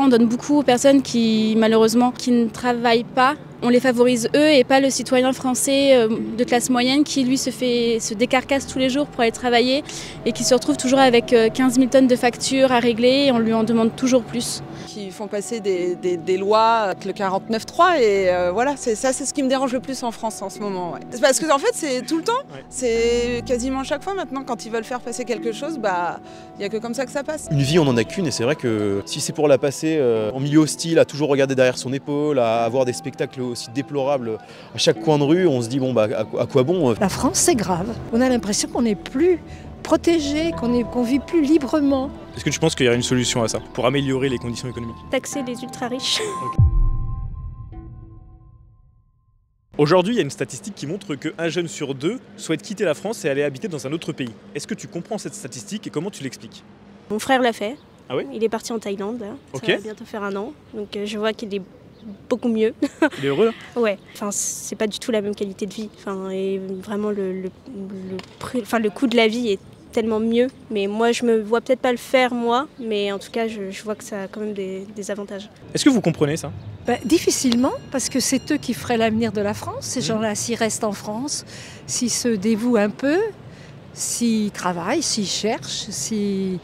On donne beaucoup aux personnes qui, malheureusement, qui ne travaillent pas. On les favorise eux et pas le citoyen français de classe moyenne qui, lui, se décarcasse tous les jours pour aller travailler et qui se retrouve toujours avec 15 000 tonnes de factures à régler et on lui en demande toujours plus. Qui font passer des lois avec le 49.3 et voilà, c'est ce qui me dérange le plus en France en ce moment. Ouais. C'est parce que en fait c'est tout le temps, c'est quasiment chaque fois maintenant quand ils veulent faire passer quelque chose, il n'y a que comme ça que ça passe. Une vie on n'en a qu'une et c'est vrai que si c'est pour la passer en milieu hostile, à toujours regarder derrière son épaule, à avoir des spectacles aussi déplorables à chaque coin de rue, on se dit bon à quoi bon. La France c'est grave, on a l'impression qu'on n'est plus protégé, qu'on vit plus librement. Est-ce que tu penses qu'il y a une solution à ça, pour améliorer les conditions économiques? Taxer les ultra riches. Aujourd'hui, il y a une statistique qui montre qu'un jeune sur deux souhaite quitter la France et aller habiter dans un autre pays. Est-ce que tu comprends cette statistique et comment tu l'expliques? Mon frère l'a fait. Ah oui? Il est parti en Thaïlande, là. Ok. Ça va bientôt faire 1 an. Donc je vois qu'il est beaucoup mieux. Il est heureux? Ouais, enfin c'est pas du tout la même qualité de vie. Enfin, et vraiment le coût de la vie est tellement mieux. Mais moi je me vois peut-être pas le faire moi, mais en tout cas je vois que ça a quand même des avantages. Est-ce que vous comprenez ça? Difficilement, parce que c'est eux qui feraient l'avenir de la France. Ces gens-là, s'ils restent en France, s'ils se dévouent un peu, s'ils travaillent, s'ils cherchent, s'ils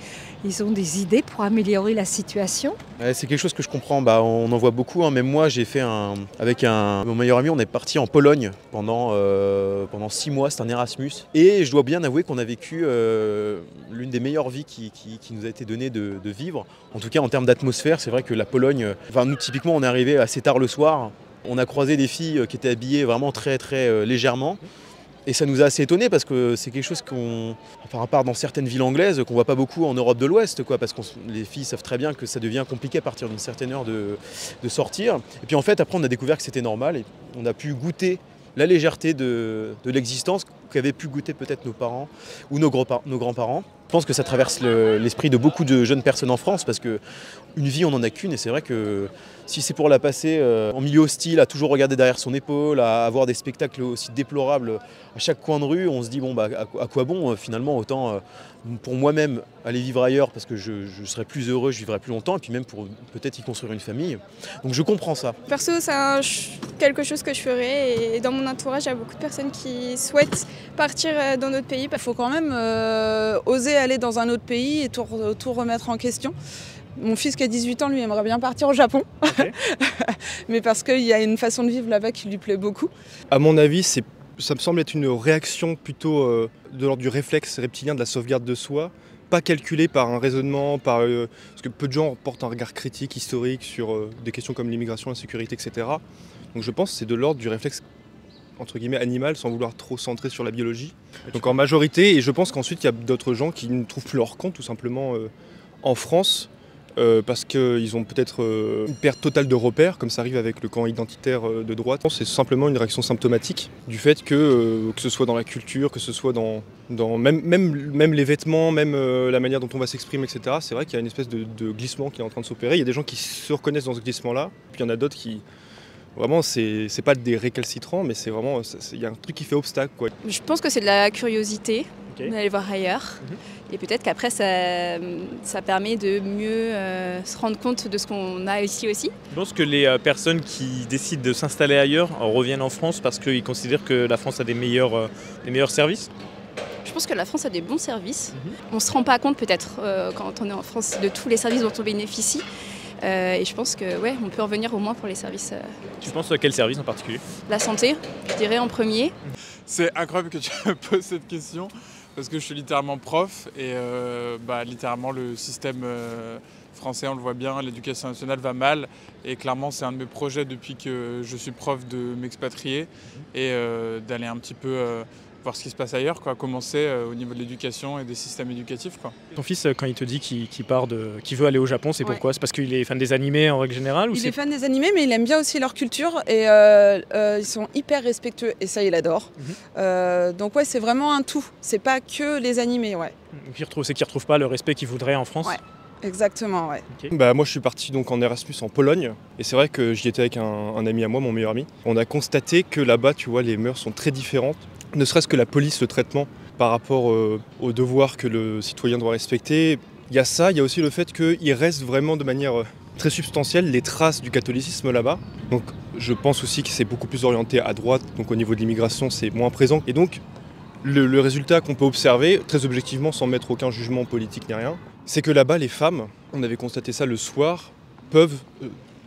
ont des idées pour améliorer la situation. C'est quelque chose que je comprends, on en voit beaucoup, hein. Même moi j'ai fait avec mon meilleur ami, on est parti en Pologne pendant 6 mois, c'est un Erasmus. Et je dois bien avouer qu'on a vécu l'une des meilleures vies qui nous a été donnée de vivre. En tout cas en termes d'atmosphère, c'est vrai que la Pologne, nous typiquement on est arrivé assez tard le soir, on a croisé des filles qui étaient habillées vraiment très très légèrement. Et ça nous a assez étonnés parce que c'est quelque chose à part dans certaines villes anglaises, qu'on voit pas beaucoup en Europe de l'Ouest, parce que les filles savent très bien que ça devient compliqué à partir d'une certaine heure de sortir. Et puis en fait, après, on a découvert que c'était normal et on a pu goûter la légèreté de l'existence qu'avaient pu goûter peut-être nos parents ou nos grands-parents. Je pense que ça traverse l'esprit de beaucoup de jeunes personnes en France parce qu'une vie on n'en a qu'une et c'est vrai que si c'est pour la passer en milieu hostile, à toujours regarder derrière son épaule, à avoir des spectacles aussi déplorables à chaque coin de rue, on se dit à quoi bon finalement, autant pour moi-même aller vivre ailleurs parce que je serais plus heureux, je vivrais plus longtemps et puis même pour peut-être y construire une famille. Donc je comprends ça. Perso, c'est quelque chose que je ferais et dans mon entourage, il y a beaucoup de personnes qui souhaitent partir dans notre pays. Il faut quand même oser aller dans un autre pays et tout remettre en question. Mon fils qui a 18 ans, lui, aimerait bien partir au Japon, okay. Mais parce qu'il y a une façon de vivre là-bas qui lui plaît beaucoup. À mon avis, ça me semble être une réaction plutôt de l'ordre du réflexe reptilien de la sauvegarde de soi, pas calculée par un raisonnement, parce que peu de gens portent un regard critique, historique sur des questions comme l'immigration, la sécurité, etc. Donc je pense que c'est de l'ordre du réflexe entre guillemets animal, sans vouloir trop centrer sur la biologie. Donc en majorité, et je pense qu'ensuite il y a d'autres gens qui ne trouvent plus leur compte tout simplement en France, parce qu'ils ont peut-être une perte totale de repères, comme ça arrive avec le camp identitaire de droite. C'est simplement une réaction symptomatique du fait que ce soit dans la culture, que ce soit dans même les vêtements, même la manière dont on va s'exprimer, etc. C'est vrai qu'il y a une espèce de glissement qui est en train de s'opérer. Il y a des gens qui se reconnaissent dans ce glissement-là, puis il y en a d'autres qui... Vraiment, c'est pas des récalcitrants, mais c'est vraiment, il y a un truc qui fait obstacle, quoi. Je pense que c'est de la curiosité, d'aller voir ailleurs. Et peut-être qu'après, ça permet de mieux se rendre compte de ce qu'on a ici aussi. Je pense que les personnes qui décident de s'installer ailleurs reviennent en France parce qu'ils considèrent que la France a des meilleurs services. Je pense que la France a des bons services. On ne se rend pas compte peut-être quand on est en France de tous les services dont on bénéficie. Et je pense que on peut revenir au moins pour les services. Tu penses à quel service en particulier? La santé, je dirais en premier. C'est incroyable que tu me poses cette question parce que je suis littéralement prof et littéralement le système français, on le voit bien, l'éducation nationale va mal et clairement c'est un de mes projets depuis que je suis prof de m'expatrier et d'aller un petit peu voir ce qui se passe ailleurs, comment c'est au niveau de l'éducation et des systèmes éducatifs. Ton fils, quand il te dit qu'il veut aller au Japon, c'est pourquoi? C'est parce qu'il est fan des animés en règle générale? Il est fan des animés, mais il aime bien aussi leur culture et ils sont hyper respectueux et ça, il adore. Donc c'est vraiment un tout, c'est pas que les animés. C'est qu'il ne retrouve pas le respect qu'il voudrait en France? Exactement, Okay. Moi je suis parti donc en Erasmus en Pologne et c'est vrai que j'y étais avec un ami à moi, mon meilleur ami. On a constaté que là-bas, tu vois, les mœurs sont très différentes. Ne serait-ce que la police, le traitement par rapport aux devoirs que le citoyen doit respecter. Il y a ça, il y a aussi le fait qu'il reste vraiment de manière très substantielles les traces du catholicisme là-bas. Donc je pense aussi que c'est beaucoup plus orienté à droite, donc au niveau de l'immigration c'est moins présent. Et donc le résultat qu'on peut observer, très objectivement sans mettre aucun jugement politique ni rien, c'est que là-bas les femmes, on avait constaté ça le soir, peuvent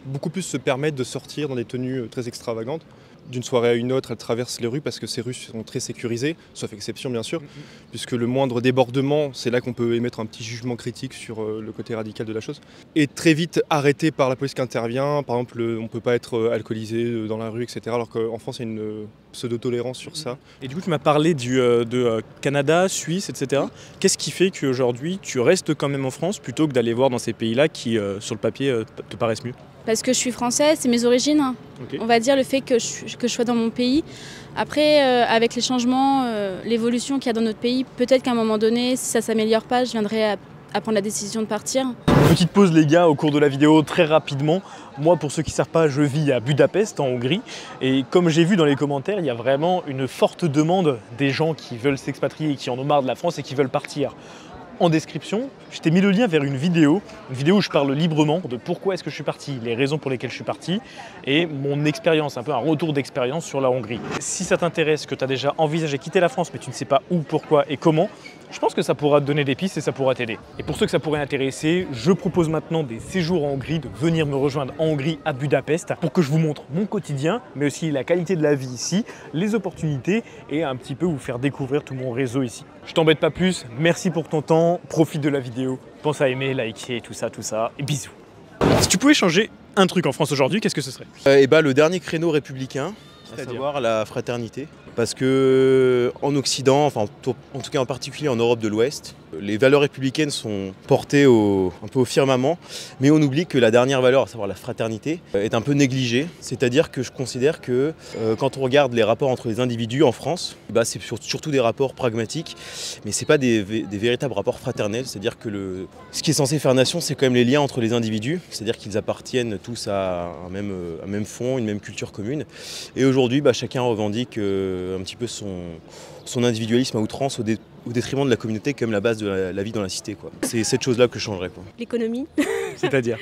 beaucoup plus se permettre de sortir dans des tenues très extravagantes. D'une soirée à une autre, elles traversent les rues parce que ces rues sont très sécurisées, sauf exception bien sûr, puisque le moindre débordement, c'est là qu'on peut émettre un petit jugement critique sur le côté radical de la chose. Et très vite arrêté par la police qui intervient, par exemple on ne peut pas être alcoolisé dans la rue, etc. Alors qu'en France il y a une pseudo-tolérance sur ça. Et du coup tu m'as parlé de Canada, Suisse, etc. Qu'est-ce qui fait qu'aujourd'hui tu restes quand même en France plutôt que d'aller voir dans ces pays-là qui sur le papier te paraissent mieux? Parce que je suis française, c'est mes origines. Okay. On va dire le fait que je sois dans mon pays. Après, avec les changements, l'évolution qu'il y a dans notre pays, peut-être qu'à un moment donné, si ça ne s'améliore pas, je viendrai à prendre la décision de partir. Petite pause les gars au cours de la vidéo, très rapidement. Moi, pour ceux qui ne savent pas, je vis à Budapest, en Hongrie. Et comme j'ai vu dans les commentaires, il y a vraiment une forte demande des gens qui veulent s'expatrier, qui en ont marre de la France et qui veulent partir. En description, je t'ai mis le lien vers une vidéo où je parle librement de pourquoi est-ce que je suis parti, les raisons pour lesquelles je suis parti et mon expérience, un peu un retour d'expérience sur la Hongrie. Si ça t'intéresse, que tu as déjà envisagé quitter la France mais tu ne sais pas où, pourquoi et comment, je pense que ça pourra te donner des pistes et ça pourra t'aider. Et pour ceux que ça pourrait intéresser, je propose maintenant des séjours en Hongrie, de venir me rejoindre en Hongrie à Budapest pour que je vous montre mon quotidien, mais aussi la qualité de la vie ici, les opportunités et un petit peu vous faire découvrir tout mon réseau ici. Je t'embête pas plus, merci pour ton temps, profite de la vidéo, pense à aimer, liker, tout ça, et bisous. Si tu pouvais changer un truc en France aujourd'hui, qu'est-ce que ce serait? Le dernier créneau républicain, à savoir la fraternité. Parce que en Occident, enfin en tout cas en particulier en Europe de l'Ouest, les valeurs républicaines sont portées un peu au firmament, mais on oublie que la dernière valeur, à savoir la fraternité, est un peu négligée. C'est-à-dire que je considère que quand on regarde les rapports entre les individus en France, c'est surtout des rapports pragmatiques, mais c'est pas des véritables rapports fraternels. C'est-à-dire que ce qui est censé faire nation, c'est quand même les liens entre les individus, c'est-à-dire qu'ils appartiennent tous à un même fond, une même culture commune. Et aujourd'hui, chacun revendique un petit peu son individualisme à outrance au détriment de la communauté, comme la base de la vie dans la cité, quoi. C'est cette chose-là que je changerais, quoi. L'économie. C'est-à-dire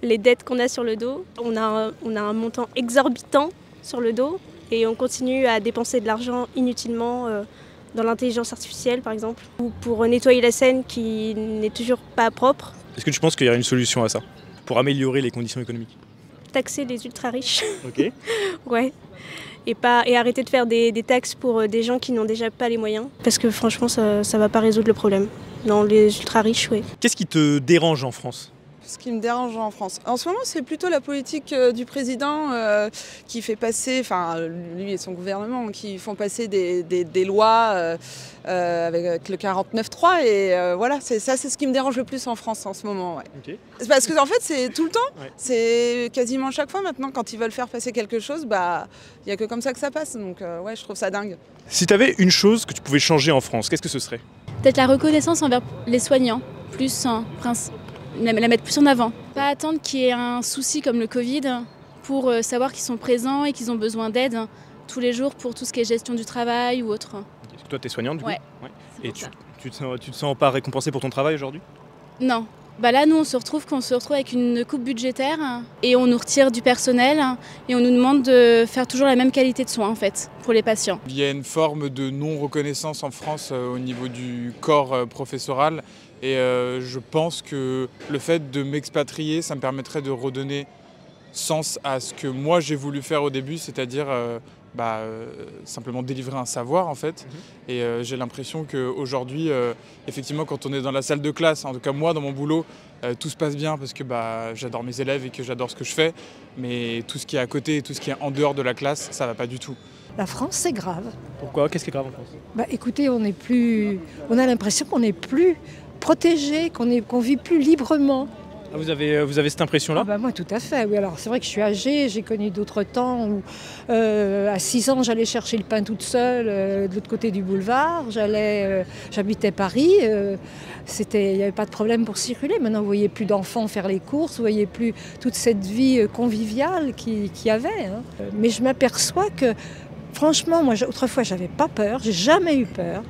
les dettes qu'on a sur le dos. On a un montant exorbitant sur le dos et on continue à dépenser de l'argent inutilement dans l'intelligence artificielle, par exemple, ou pour nettoyer la Seine qui n'est toujours pas propre. Est-ce que tu penses qu'il y a une solution à ça, pour améliorer les conditions économiques? Taxer les ultra riches. Ok. Ouais. Et arrêter de faire des taxes pour des gens qui n'ont déjà pas les moyens. Parce que franchement, ça ne va pas résoudre le problème. Dans les ultra riches, oui. Qu'est-ce qui te dérange en France? Ce qui me dérange en France. En ce moment, c'est plutôt la politique du président qui fait passer, enfin lui et son gouvernement, qui font passer des lois avec le 49.3 et voilà, c'est ce qui me dérange le plus en France en ce moment. Ouais. Okay. Parce que en fait, c'est tout le temps, ouais. C'est quasiment chaque fois maintenant quand ils veulent faire passer quelque chose, il n'y a que comme ça que ça passe. Donc ouais, je trouve ça dingue. Si tu avais une chose que tu pouvais changer en France, qu'est-ce que ce serait? Peut-être la reconnaissance envers les soignants, plus la mettre plus en avant. Pas attendre qu'il y ait un souci comme le Covid pour savoir qu'ils sont présents et qu'ils ont besoin d'aide tous les jours pour tout ce qui est gestion du travail ou autre. Est-ce que toi, tu es soignante du coup? Ouais. Et tu te sens pas récompensée pour ton travail aujourd'hui? Non. Là, nous, on se retrouve avec une coupe budgétaire et on nous retire du personnel et on nous demande de faire toujours la même qualité de soins, en fait, pour les patients. Il y a une forme de non-reconnaissance en France au niveau du corps professoral. Et je pense que le fait de m'expatrier, ça me permettrait de redonner sens à ce que moi j'ai voulu faire au début, c'est-à-dire simplement délivrer un savoir en fait. Et j'ai l'impression qu'aujourd'hui, effectivement, quand on est dans la salle de classe, en tout cas moi dans mon boulot, tout se passe bien parce que j'adore mes élèves et que j'adore ce que je fais. Mais tout ce qui est à côté, tout ce qui est en dehors de la classe, ça va pas du tout. La France, c'est grave. Pourquoi? Qu'est-ce qui est grave en France? Écoutez, on a l'impression qu'on n'est plus protégé, qu'on vit plus librement. Ah, vous avez cette impression-là? Moi, tout à fait. Oui, alors c'est vrai que je suis âgée, j'ai connu d'autres temps où à 6 ans, j'allais chercher le pain toute seule de l'autre côté du boulevard. J'habitais Paris, il n'y avait pas de problème pour circuler. Maintenant, vous ne voyez plus d'enfants faire les courses, vous ne voyez plus toute cette vie conviviale qu'il y avait. Hein. Mais je m'aperçois que, franchement, moi, autrefois, je n'avais pas peur, j'ai jamais eu peur.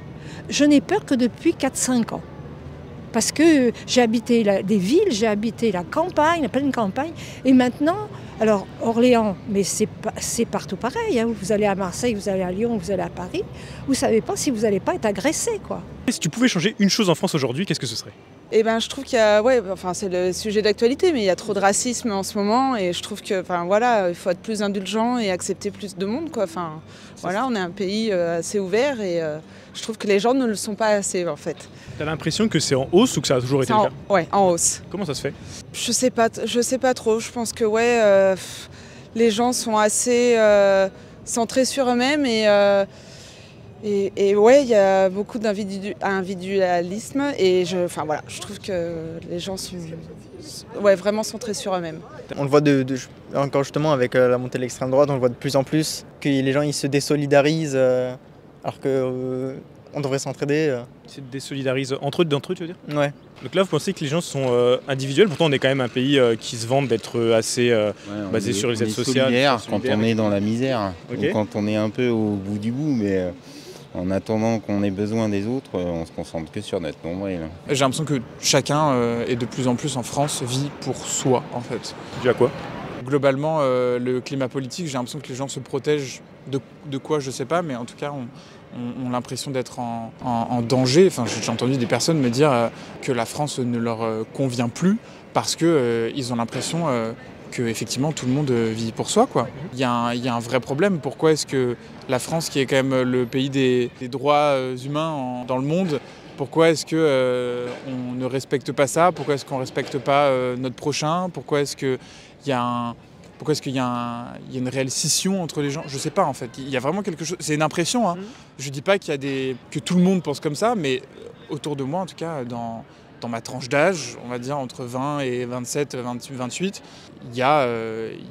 Je n'ai peur que depuis 4-5 ans. Parce que j'ai habité des villes, j'ai habité la campagne, la pleine campagne. Et maintenant, alors Orléans, mais c'est partout pareil. Hein. Vous allez à Marseille, vous allez à Lyon, vous allez à Paris. Vous ne savez pas si vous n'allez pas être agressé, quoi. Si tu pouvais changer une chose en France aujourd'hui, qu'est-ce que ce serait ? Eh ben, je trouve qu'il y a, c'est le sujet d'actualité, mais il y a trop de racisme en ce moment, et je trouve que, il faut être plus indulgent et accepter plus de monde, quoi. On est un pays assez ouvert, et je trouve que les gens ne le sont pas assez, en fait. T'as l'impression que c'est en hausse ou que ça a toujours été le cas ? Ouais, en hausse. Comment ça se fait ? Je sais pas trop. Je pense que les gens sont assez centrés sur eux-mêmes, et il y a beaucoup d'individualisme, et je trouve que les gens sont vraiment centrés sur eux-mêmes. On le voit encore justement avec la montée de l'extrême droite, on le voit de plus en plus, que les gens ils se désolidarisent alors qu'on devrait s'entraider. Ils se désolidarisent d'entre eux, tu veux dire ? Ouais. Donc là, vous pensez que les gens sont individuels ? Pourtant, on est quand même un pays qui se vante d'être assez basé sur les aides sociales. Solidaire quand on est dans la misère, okay. Ou quand on est un peu au bout du bout, mais en attendant qu'on ait besoin des autres, on se concentre que sur notre nombril. J'ai l'impression que chacun, et de plus en plus en France, vit pour soi, en fait. Dû à quoi ? Globalement, le climat politique, j'ai l'impression que les gens se protègent de quoi, je sais pas, mais en tout cas, ont l'impression d'être en danger. Enfin, j'ai entendu des personnes me dire que la France ne leur convient plus parce qu'ils ont l'impression que effectivement tout le monde vit pour soi, quoi. Il y a un vrai problème. Pourquoi est-ce que la France, qui est quand même le pays des droits humains dans le monde, pourquoi est-ce qu'on ne respecte pas ça ? Pourquoi est-ce qu'on ne respecte pas notre prochain ? Pourquoi est-ce qu'il y a une réelle scission entre les gens ? Je sais pas, en fait. Il y a vraiment quelque chose. C'est une impression. Hein. Je dis pas que tout le monde pense comme ça, mais autour de moi, en tout cas, dans ma tranche d'âge, on va dire entre 20 et 27, 28, il y a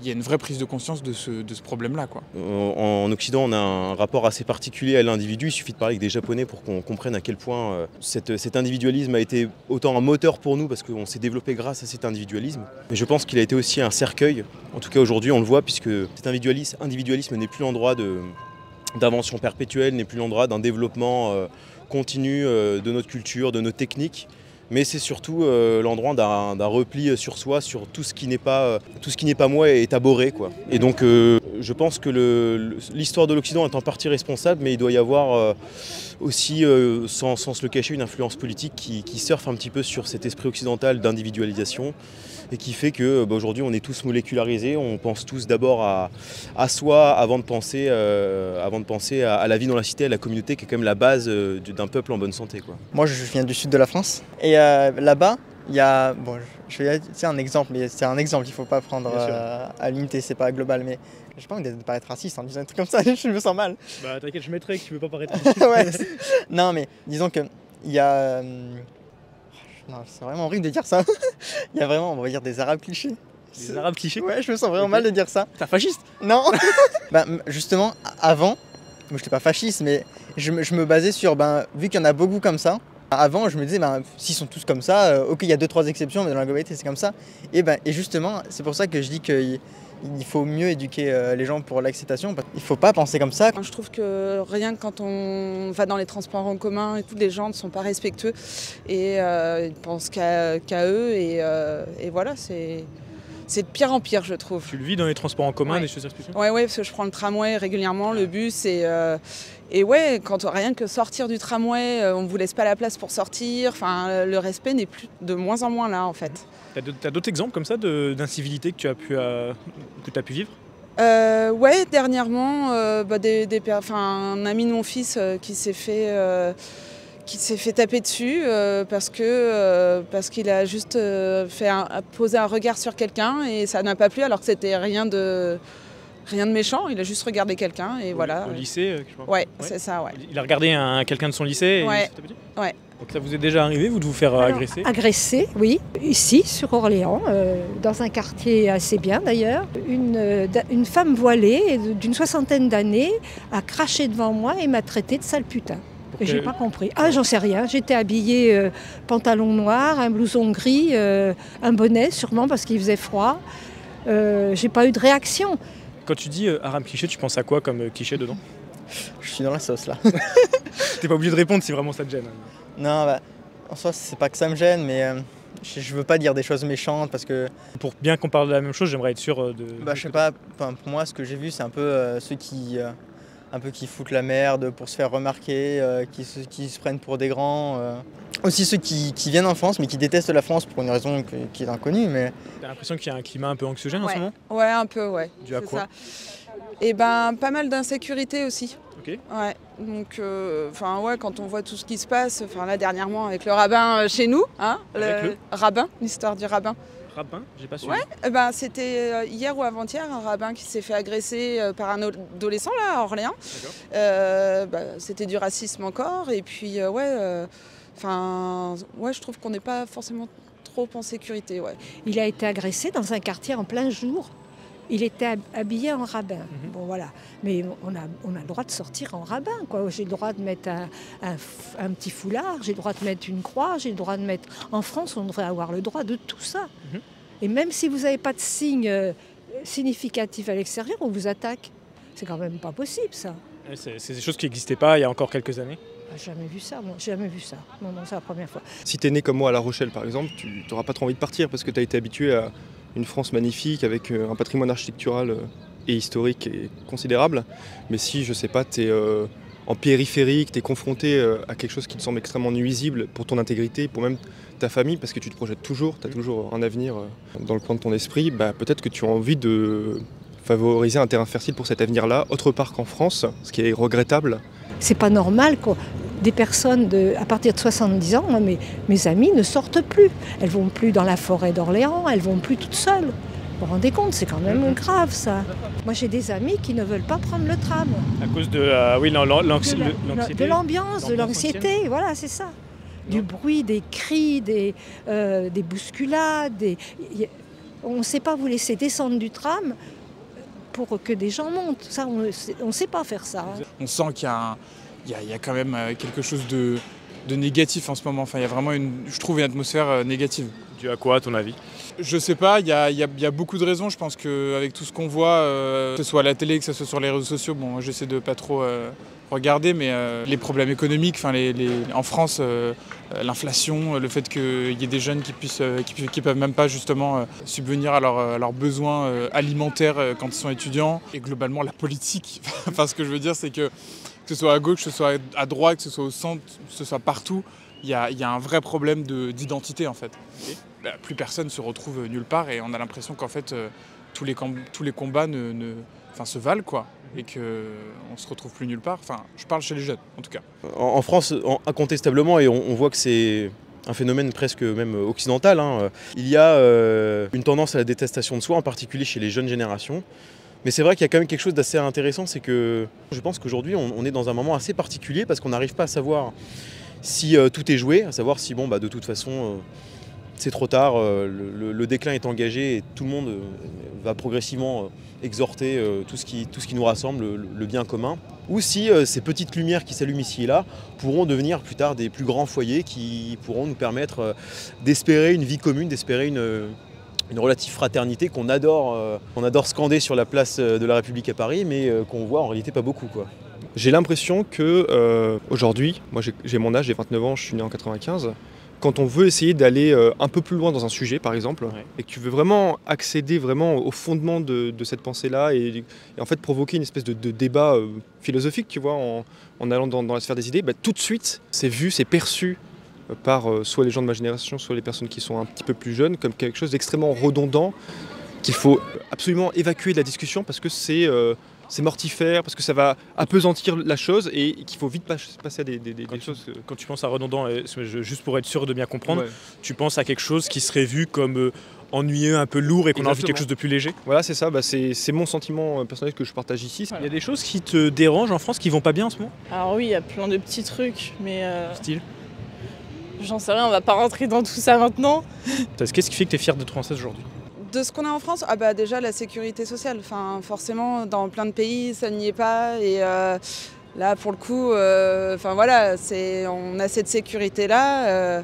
une vraie prise de conscience de ce problème-là, quoi. En Occident, on a un rapport assez particulier à l'individu. Il suffit de parler avec des Japonais pour qu'on comprenne à quel point cet individualisme a été autant un moteur pour nous, parce qu'on s'est développé grâce à cet individualisme. Mais je pense qu'il a été aussi un cercueil. En tout cas, aujourd'hui, on le voit, puisque cet individualisme n'est plus l'endroit d'invention perpétuelle, n'est plus l'endroit d'un développement continu de notre culture, de nos techniques. Mais c'est surtout l'endroit d'un repli sur soi, sur tout ce qui n'est pas moi est abhorré, quoi. Et donc je pense que l'histoire de l'Occident est en partie responsable, mais il doit y avoir aussi, sans se le cacher, une influence politique qui surfe un petit peu sur cet esprit occidental d'individualisation, et qui fait que aujourd'hui on est tous molécularisés, on pense tous d'abord à soi avant de penser à la vie dans la cité, à la communauté, qui est quand même la base d'un peuple en bonne santé, quoi. Moi je viens du sud de la France, et là-bas il y a, je vais dire un exemple, mais c'est un exemple, il ne faut pas prendre à l'unité, c'est pas global, mais j'ai pas envie de paraître raciste en disant un truc comme ça, je me sens mal. Bah t'inquiète, je mettrai que tu veux pas paraître raciste. Ouais, non mais disons que il y a... Non, c'est vraiment horrible de dire ça. Il y a vraiment, on va dire, des arabes clichés. Des arabes clichés ? Ouais, je me sens vraiment mal de dire ça. T'es un fasciste ? Non. Justement, avant, moi j'étais pas fasciste, mais je me basais sur, vu qu'il y en a beaucoup comme ça, avant je me disais, s'ils sont tous comme ça, ok, il y a 2-3 exceptions, mais dans la globalité c'est comme ça. Et justement, c'est pour ça que je dis qu'il faut mieux éduquer les gens pour l'acceptation. Il faut pas penser comme ça. Je trouve que rien que quand on va dans les transports en commun, et tout, les gens ne sont pas respectueux et ils pensent qu'à eux, et voilà, c'est de pire en pire, je trouve. Tu le vis dans les transports en commun, des choses respectueuses ? Ouais, parce que je prends le tramway régulièrement, le bus, et quand rien que sortir du tramway, on ne vous laisse pas la place pour sortir. Enfin, le respect n'est plus de moins en moins là, en fait. T'as d'autres exemples comme ça d'incivilité que tu as pu vivre ? Ouais, dernièrement, un ami de mon fils qui s'est fait taper dessus parce qu'il a juste posé un regard sur quelqu'un, et ça n'a pas plu, alors que c'était rien de méchant, il a juste regardé quelqu'un, et voilà. Au lycée, je crois. Ouais, c'est ça, ouais. Il a regardé quelqu'un de son lycée, et ouais. il s'est tapé dessus ? Ouais. Donc ça vous est déjà arrivé, vous, de vous faire agresser ? Agresser, oui. Ici, sur Orléans, dans un quartier assez bien d'ailleurs, une femme voilée d'une 60aine d'années a craché devant moi et m'a traité de sale putain. Et j'ai pas compris. Ah, j'en sais rien. J'étais habillée pantalon noir, un blouson gris, un bonnet, sûrement parce qu'il faisait froid. J'ai pas eu de réaction. Quand tu dis arabe cliché, tu penses à quoi comme cliché dedans ? Je suis dans la sauce là. T'es pas obligé de répondre si vraiment ça te gêne. Non, En soi, c'est pas que ça me gêne, mais je veux pas dire des choses méchantes parce que... Pour bien qu'on parle de la même chose, j'aimerais être sûr de... Bah, je sais pas, pour moi, ce que j'ai vu, c'est un peu ceux qui... un peu qui foutent la merde pour se faire remarquer, qui se prennent pour des grands. Aussi ceux qui viennent en France mais qui détestent la France pour une raison qui est inconnue. Mais... T'as l'impression qu'il y a un climat un peu anxiogène en ce moment ? Ouais, un peu, ouais. Dû à quoi ça. Et ben, pas mal d'insécurité aussi. Ok. Ouais, donc ouais, quand on voit tout ce qui se passe, là dernièrement avec le rabbin chez nous, hein, le rabbin, l'histoire du rabbin. Rabbin, j'ai pas suivi. Ouais, c'était hier ou avant-hier, un rabbin qui s'est fait agresser par un adolescent là, à Orléans. C'était du racisme encore, et puis je trouve qu'on n'est pas forcément trop en sécurité. Ouais. Il a été agressé dans un quartier en plein jour. Il était habillé en rabbin. Bon voilà, mais on a le droit de sortir en rabbin, quoi. J'ai le droit de mettre un petit foulard, j'ai le droit de mettre une croix, j'ai le droit de mettre... En France, on devrait avoir le droit de tout ça. Et même si vous n'avez pas de signe significatif à l'extérieur, on vous attaque. C'est quand même pas possible, ça. C'est des choses qui n'existaient pas il y a encore quelques années. Jamais vu ça, moi. Jamais vu ça. Non, c'est la première fois. Si tu es né comme moi à La Rochelle, par exemple, tu n'auras pas trop envie de partir parce que tu as été habitué à une France magnifique avec un patrimoine architectural et historique et considérable. Mais si, je sais pas, tu es en périphérie, que tu es confronté à quelque chose qui te semble extrêmement nuisible pour ton intégrité, pour même ta famille, parce que tu te projettes toujours, tu as toujours un avenir dans le coin de ton esprit, peut-être que tu as envie de favoriser un terrain fertile pour cet avenir-là, autre part qu'en France, ce qui est regrettable. C'est pas normal, quoi. Des personnes à partir de 70 ans, moi, mes amies ne sortent plus. Elles vont plus dans la forêt d'Orléans, elles vont plus toutes seules. Vous vous rendez compte, c'est quand même grave ça. Moi j'ai des amis qui ne veulent pas prendre le tram. À cause de l'anxiété. De l'ambiance, de l'anxiété, voilà, c'est ça. Du bruit, des cris, des bousculades. On ne sait pas vous laisser descendre du tram pour que des gens montent. Ça, on ne sait pas faire ça. On sent qu'il y a quand même quelque chose de négatif en ce moment. Il y a vraiment, je trouve, une atmosphère négative. Dû à quoi, à ton avis ? Je sais pas, il y a beaucoup de raisons. Je pense qu'avec tout ce qu'on voit, que ce soit à la télé, que ce soit sur les réseaux sociaux, j'essaie de pas trop regarder, mais les problèmes économiques, en France, l'inflation, le fait qu'il y ait des jeunes qui peuvent même pas justement subvenir à leurs besoins alimentaires quand ils sont étudiants, et globalement la politique. Ce que je veux dire, c'est que ce soit à gauche, que ce soit à droite, que ce soit au centre, que ce soit partout, il y a un vrai problème d'identité en fait. Plus personne se retrouve nulle part et on a l'impression qu'en fait tous les combats se valent quoi, et qu'on ne se retrouve plus nulle part. Je parle chez les jeunes en tout cas. En France, incontestablement, et on voit que c'est un phénomène presque même occidental, il y a une tendance à la détestation de soi, en particulier chez les jeunes générations. Mais c'est vrai qu'il y a quand même quelque chose d'assez intéressant, c'est que je pense qu'aujourd'hui on est dans un moment assez particulier parce qu'on n'arrive pas à savoir si tout est joué, à savoir si de toute façon c'est trop tard, le déclin est engagé et tout le monde va progressivement exhorter tout ce qui nous rassemble, le bien commun. Ou si ces petites lumières qui s'allument ici et là pourront devenir plus tard des plus grands foyers qui pourront nous permettre d'espérer une vie commune, d'espérer une relative fraternité qu'on adore scander sur la place de la République à Paris, mais qu'on voit en réalité pas beaucoup, quoi. J'ai l'impression que aujourd'hui, moi j'ai mon âge, j'ai 29 ans, je suis né en 95, quand on veut essayer d'aller un peu plus loin dans un sujet par exemple, et que tu veux vraiment accéder vraiment au fondement de cette pensée-là et en fait provoquer une espèce de débat philosophique, tu vois, en allant dans la sphère des idées, tout de suite c'est vu, c'est perçu par soit les gens de ma génération, soit les personnes qui sont un petit peu plus jeunes, comme quelque chose d'extrêmement redondant, qu'il faut absolument évacuer de la discussion parce que c'est mortifère, parce que ça va appesantir la chose et qu'il faut vite passer à des choses... Quand tu penses à redondant, juste pour être sûr de bien comprendre, tu penses à quelque chose qui serait vu comme ennuyeux, un peu lourd et qu'on a envie de quelque chose de plus léger ? Voilà, c'est ça, c'est mon sentiment personnel que je partage ici. Il y a des choses qui te dérangent en France, qui vont pas bien en ce moment ? Alors oui, il y a plein de petits trucs, mais... Style ? J'en sais rien, on va pas rentrer dans tout ça maintenant. Qu'est-ce qui fait que tu es fière d'être française aujourd'hui ? De ce qu'on a en France, déjà la sécurité sociale. Forcément, dans plein de pays, ça n'y est pas. Et là, pour le coup, on a cette sécurité-là.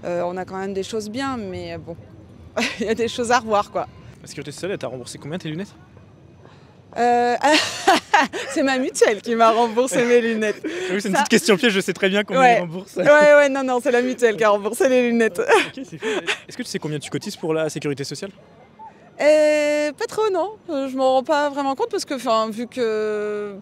On a quand même des choses bien, mais bon, il y a des choses à revoir, quoi. La sécurité sociale, elle t'a remboursé combien tes lunettes ? C'est ma mutuelle qui m'a remboursé mes lunettes. Oui, c'est une petite question piège, je sais très bien combien Ouais. ils remboursent. Non, c'est la mutuelle qui a remboursé les lunettes. Ok, c'est fou. Est-ce que tu sais combien tu cotises pour la sécurité sociale? Pas trop, non. Je m'en rends pas vraiment compte parce que, vu que...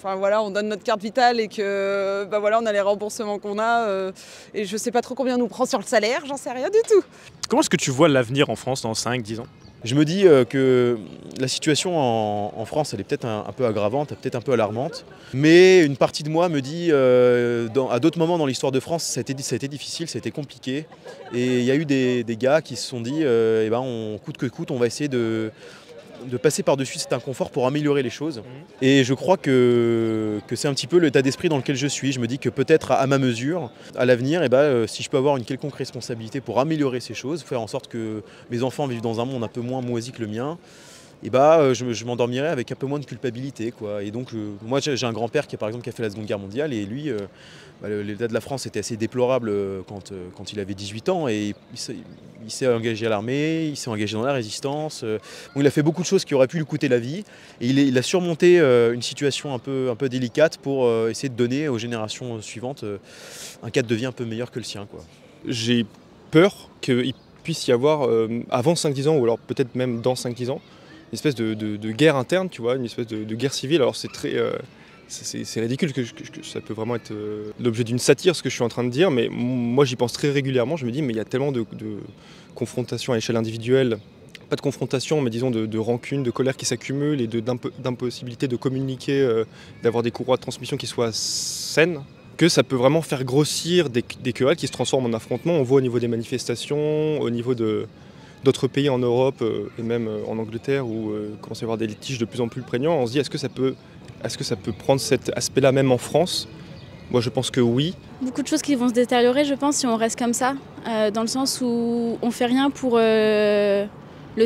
on donne notre carte vitale et que on a les remboursements qu'on a et je sais pas trop combien on nous prend sur le salaire, j'en sais rien du tout. Comment est-ce que tu vois l'avenir en France dans 5-10 ans? Je me dis que la situation en France, elle est peut-être un peu aggravante, peut-être un peu alarmante. Mais une partie de moi me dit, à d'autres moments dans l'histoire de France, ça a été difficile, ça a été compliqué. Et il y a eu des gars qui se sont dit, coûte que coûte, on va essayer de passer par-dessus cet inconfort pour améliorer les choses. Et je crois que c'est un petit peu l'état d'esprit dans lequel je suis. Je me dis que peut-être à ma mesure, à l'avenir, si je peux avoir une quelconque responsabilité pour améliorer ces choses, faire en sorte que mes enfants vivent dans un monde un peu moins moisi que le mien, je m'endormirai avec un peu moins de culpabilité, quoi. Et donc, moi, j'ai un grand-père qui a fait la Seconde Guerre mondiale, et lui, l'état de la France était assez déplorable quand il avait 18 ans, et il s'est engagé à l'armée, il s'est engagé dans la résistance. Il a fait beaucoup de choses qui auraient pu lui coûter la vie, et il a surmonté une situation un peu délicate pour essayer de donner aux générations suivantes un cadre de vie un peu meilleur que le sien, quoi. J'ai peur qu'il puisse y avoir, avant 5-10 ans, ou alors peut-être même dans 5-10 ans, une espèce de guerre interne, tu vois, une espèce de guerre civile. Alors c'est très... c'est ridicule que ça peut vraiment être l'objet d'une satire, ce que je suis en train de dire, mais moi j'y pense très régulièrement. Je me dis, mais il y a tellement de confrontations à l'échelle individuelle, pas de confrontation, mais disons de rancune, de colère qui s'accumulent et d'impossibilité de communiquer, d'avoir des courroies de transmission qui soient saines, que ça peut vraiment faire grossir des querelles qui se transforment en affrontements. On voit au niveau des manifestations, au niveau d'autres pays en Europe et même en Angleterre où commence à y avoir des litiges de plus en plus prégnants. On se dit, est-ce que ça peut prendre cet aspect-là même en France? Moi je pense que oui. Beaucoup de choses qui vont se détériorer, je pense, si on reste comme ça, dans le sens où on fait rien pour le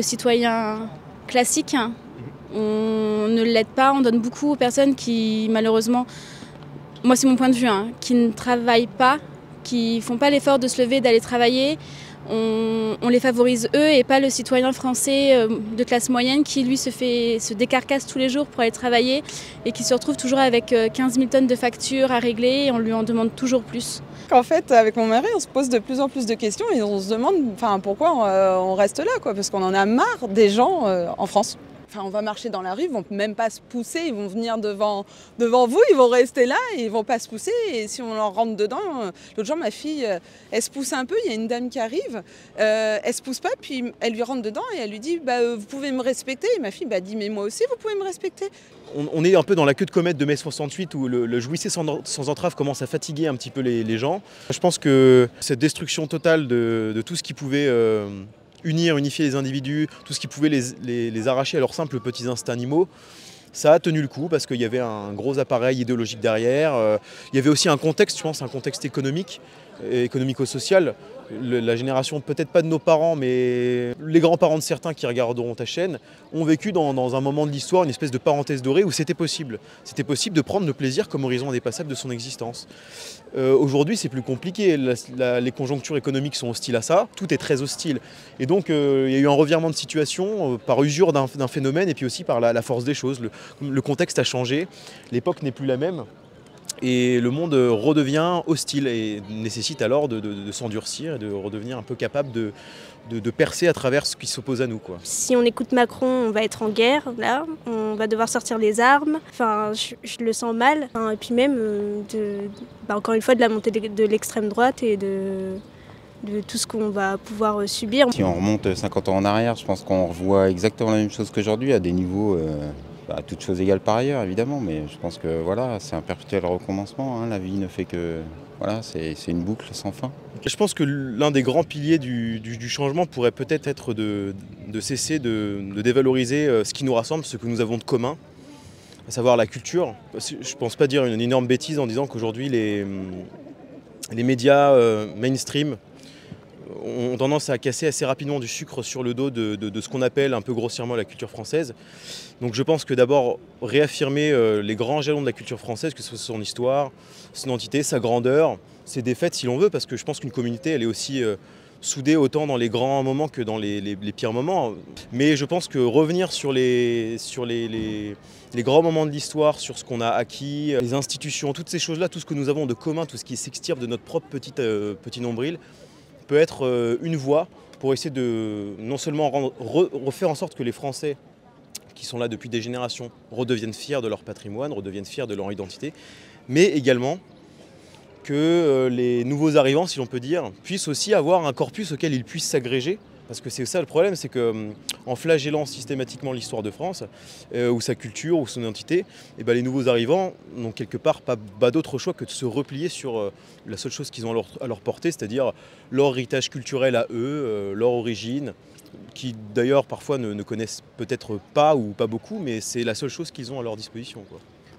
citoyen classique. On ne l'aide pas, on donne beaucoup aux personnes qui, malheureusement, moi c'est mon point de vue, qui ne travaillent pas, qui font pas l'effort de se lever, d'aller travailler. On les favorise eux et pas le citoyen français de classe moyenne qui lui se décarcasse tous les jours pour aller travailler et qui se retrouve toujours avec 15 000 tonnes de factures à régler et on lui en demande toujours plus. En fait, avec mon mari, on se pose de plus en plus de questions et on se demande pourquoi on reste là, quoi, parce qu'on en a marre des gens en France. On va marcher dans la rue, ils vont même pas se pousser, ils vont venir devant vous, ils vont rester là et ils vont pas se pousser. Et si on leur rentre dedans, l'autre jour ma fille, elle se pousse un peu, il y a une dame qui arrive, elle se pousse pas, puis elle lui rentre dedans et elle lui dit vous pouvez me respecter. Et ma fille dit mais moi aussi vous pouvez me respecter. On est un peu dans la queue de comète de mai 68 où le jouissez sans entrave commence à fatiguer un petit peu les gens. Je pense que cette destruction totale de tout ce qui pouvait unifier les individus, tout ce qui pouvait les arracher à leurs simples petits instincts animaux, ça a tenu le coup parce qu'il y avait un gros appareil idéologique derrière. Il y avait aussi un contexte, je pense, un contexte économico-social. La génération, peut-être pas de nos parents, mais les grands-parents de certains qui regarderont ta chaîne, ont vécu dans un moment de l'histoire une espèce de parenthèse dorée où c'était possible. C'était possible de prendre le plaisir comme horizon indépassable de son existence. Aujourd'hui, c'est plus compliqué. Les conjonctures économiques sont hostiles à ça. Tout est très hostile. Et donc, il y a eu un revirement de situation par usure d'un phénomène et puis aussi par la force des choses. Le contexte a changé. L'époque n'est plus la même. Et le monde redevient hostile et nécessite alors de s'endurcir et de redevenir un peu capable de percer à travers ce qui s'oppose à nous, quoi. Si on écoute Macron, on va être en guerre, là. On va devoir sortir les armes. Je le sens mal. Et puis même, encore une fois, de la montée de l'extrême droite et de tout ce qu'on va pouvoir subir. Si on remonte 50 ans en arrière, je pense qu'on revoit exactement la même chose qu'aujourd'hui, à des niveaux... toutes choses égales par ailleurs, évidemment, mais je pense que voilà, c'est un perpétuel recommencement. La vie ne fait que... Voilà, c'est une boucle sans fin. Je pense que l'un des grands piliers du changement pourrait peut-être être de cesser de dévaloriser ce qui nous rassemble, ce que nous avons de commun, à savoir la culture. Je ne pense pas dire une énorme bêtise en disant qu'aujourd'hui les médias mainstream ont tendance à casser assez rapidement du sucre sur le dos de ce qu'on appelle un peu grossièrement la culture française. Donc je pense que d'abord réaffirmer les grands jalons de la culture française, que ce soit son histoire, son identité, sa grandeur, ses défaites si l'on veut, parce que je pense qu'une communauté elle est aussi soudés autant dans les grands moments que dans les pires moments. Mais je pense que revenir sur les grands moments de l'histoire, sur ce qu'on a acquis, les institutions, toutes ces choses-là, tout ce que nous avons de commun, tout ce qui s'extirpe de notre propre petit nombril, peut être une voie pour essayer de non seulement refaire en sorte que les Français qui sont là depuis des générations redeviennent fiers de leur patrimoine, redeviennent fiers de leur identité, mais également que les nouveaux arrivants, si l'on peut dire, puissent aussi avoir un corpus auquel ils puissent s'agréger. Parce que c'est ça le problème, c'est qu'en flagellant systématiquement l'histoire de France, ou sa culture, ou son identité, et ben les nouveaux arrivants n'ont quelque part pas d'autre choix que de se replier sur la seule chose qu'ils ont à leur portée, c'est-à-dire leur héritage culturel à eux, leur origine, qui d'ailleurs parfois ne connaissent peut-être pas ou pas beaucoup, mais c'est la seule chose qu'ils ont à leur disposition, quoi.